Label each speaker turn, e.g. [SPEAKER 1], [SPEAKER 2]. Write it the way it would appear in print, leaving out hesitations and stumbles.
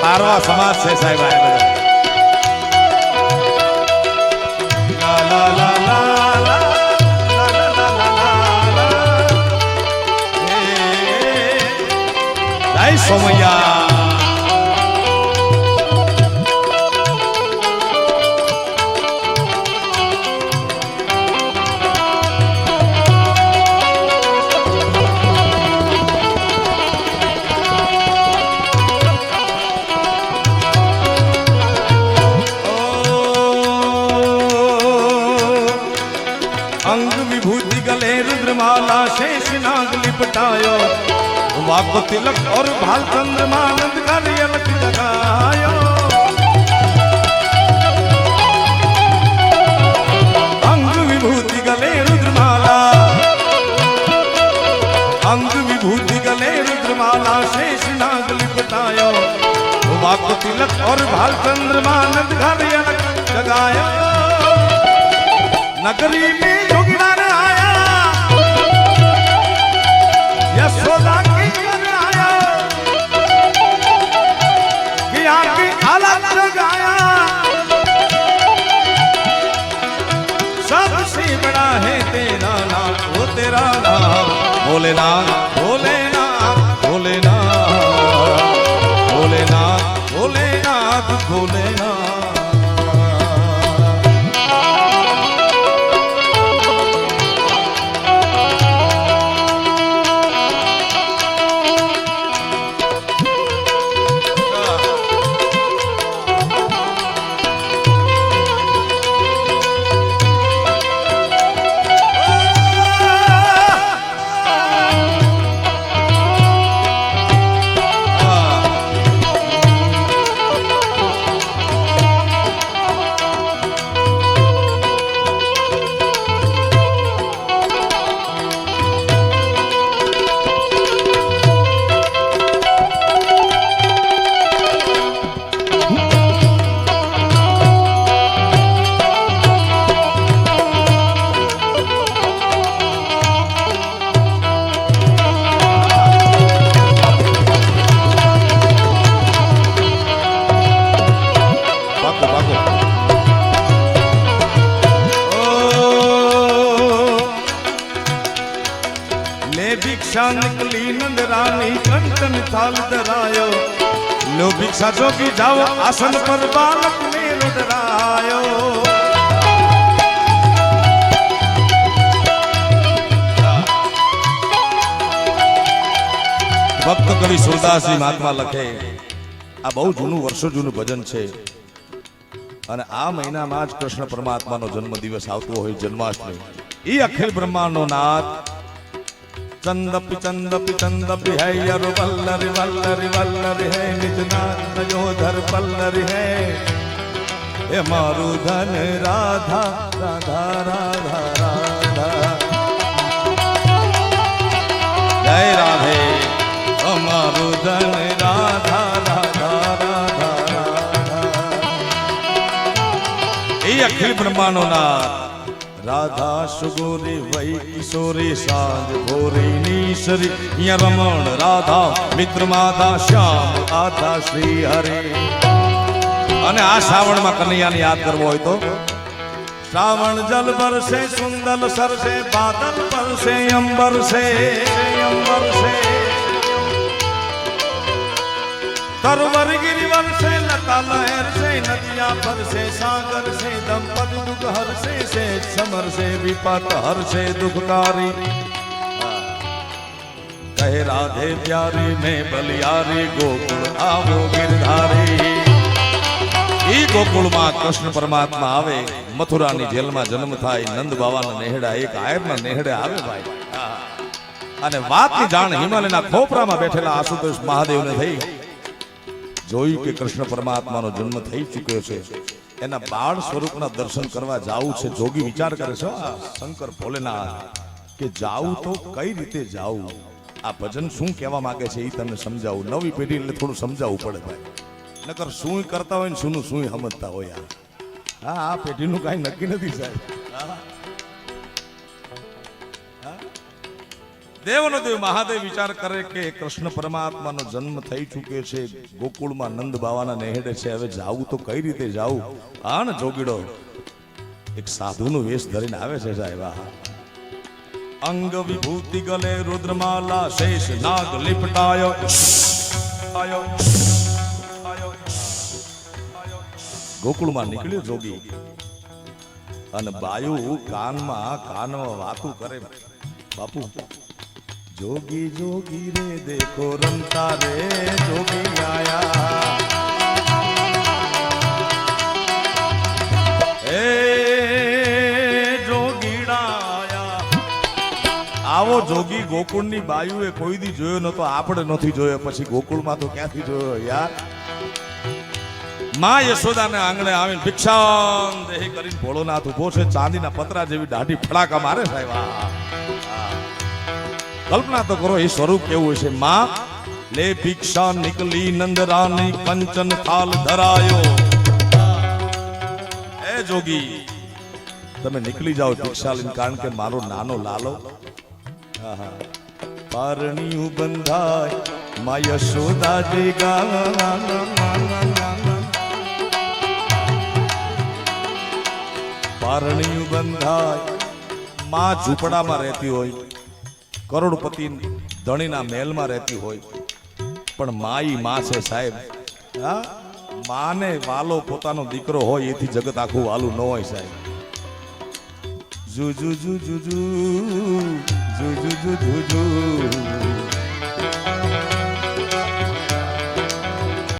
[SPEAKER 1] પારવા સમાજ છે સાહેબ આ બધા. લા લા લા લા લા લા લા લા લા. જય સોમૈયા. अंग विभूति गले रुद्रमाला शेष नाग लिपटायो वाक तिलक और भाल चंद्रमा नंद अलग जगायो. अंग विभूति गले रुद्रमाला अंग विभूति गले रुद्रमाला शेष नाग लिपटायो वाक तिलक और भाल चंद्रमा नंद अलग जगायो. नगरी में जोगिना ने आया यशोदा के घर आया कि आके हालत लगाया. सबसे बड़ा है तेरा नाम वो तेरा नाम भोलेनाथ भोलेनाथ भोलेनाथ भोलेनाथ भोलेनाथ भोलेनाथ. भिक्षा निकली नंद रानी कंचन थाल धरायो लो भिक्षा जोगी जाओ आसन पर बालक ने रुदरायो. ભક્ત કવિ સુરદાસજી મહાત્મા લખે આ બહુ જૂનું વર્ષો જૂનું ભજન છે અને આ મહિનામાં જ કૃષ્ણ પરમાત્માનો જન્મ દિવસ આવતો હોય જન્માષ્ટમી. એ અખિલ બ્રહ્માંડનો નાથ चंदपि चंदपि चंदपि है यरु वल्लरि वल्लरि वल्लरि है निजनाथ योधर पल्लरि है हे मारु धन राधा राधा राधा राधा. जय राधे मारु धन राधा राधा राधा राधा. ये अखिल ब्रह्मांडो नाथ राधा सुगोरी वही किशोरी सांझ भोरी नीसरी या रमण राधा मित्र माता श्याम आधा श्री हरे. અને આ શ્રાવણમાં કનૈયાને યાદ કરવો હોય તો શ્રાવણ જલ બરસે સુંદર સરસે બાદલ પરસે અંબર સે तरवर गिरिवर से लता लहर से नदिया पर से सागर से दंपति दुख हर से समर से विपत हर से दुखकारी. कहे राधे प्यारी में बलियारी गोकुल आवो गिरधारी. ई गोकुल में कृष्ण परमात्मा आवे मथुरा ની જેલમાં જન્મ થાય નંદ બાવાના નેહડા એક આયરના નેહડે આવે ભાઈ. અને વાતની જાણ હિમાલયના ખોપરામાં બેઠેલા આશુતોષ મહાદેવને થઈ જોયું કે કૃષ્ણ પરમાત્માનો જન્મ થઈ ચૂક્યો છે. એના બાળ સ્વરૂપના દર્શન કરવા જાવું છે. જોગી વિચાર કરે છે શંકર ભોલેનાથ કે જાવું તો કઈ રીતે જાવું. આ ભજન શું કહેવા માંગે છે એ તમને સમજાવું. નવી પેઢી એટલે થોડું સમજાવવું પડે ભાઈ. નકર શું કરતા હોય ને શું સમજતા હોય. હા આ પેઢીનું કાંઈ નક્કી નથી સાહેબ. દેવનો દેવ મહાદેવ વિચાર કરે કે કૃષ્ણ પરમાત્માનો જન્મ થઈ ચૂક્યો છે, ગોકુળમાં નંદ બાવાના નેહડે છે, હવે જાવું તો કઈ રીતે જાવું? હા ને જોગીડો એક સાધુનો વેશ ધરીને આવે છે સાહેબ. અંગ વિભૂતિ ગલે રુદ્રમાલા શેષ નાગ લિપટાયો ગોકુળમાં નીકળ્યો જોગી અને બાયુ કાનમાં વાતું કરે. બાપુ જોગી જોગી રે દેખો રમતા રે જોગી આયા, એ જોગીડાયા. આવો જોગી ગોકુળની બાયુએ કોઈ દી જોયો નતો, આપણે નથી જોયો, પછી ગોકુળમાં તો ક્યાંથી જોયો યાર? માં યશોદાને આંગણે આવીને ભિક્ષાન દેહી કરીને ભોળોનાથ ઉભો છે, ચાંદીના પતરા જેવી દાઢી ફડાકા મારે સાહેબ. કલ્પના તો કરો એ સ્વરૂપ કેવું હશે. માં લે ભિક્ષા નીકળી નંદરાની કંચન થાલ ધરાયો. એ જોગી તમે નીકળી જાઓ ભિક્ષા લઈને, કારણ કે મારો નાનો લાલો પારણિયું બંધાય માં યશોદા જે પારણિયું બંધાય. માં ઝૂંપડામાં રહેતી હોય, કરોડપતિ ધણીના મહેલમાં રહેતી હોય, પણ માઈ માં છે સાહેબ. હા, માને વાલો પોતાનો દીકરો હોય એથી જગત આખું વાલું ન હોય સાહેબ. જુ જુ જુ જુ જુ જુ જુ જુ જુ જુ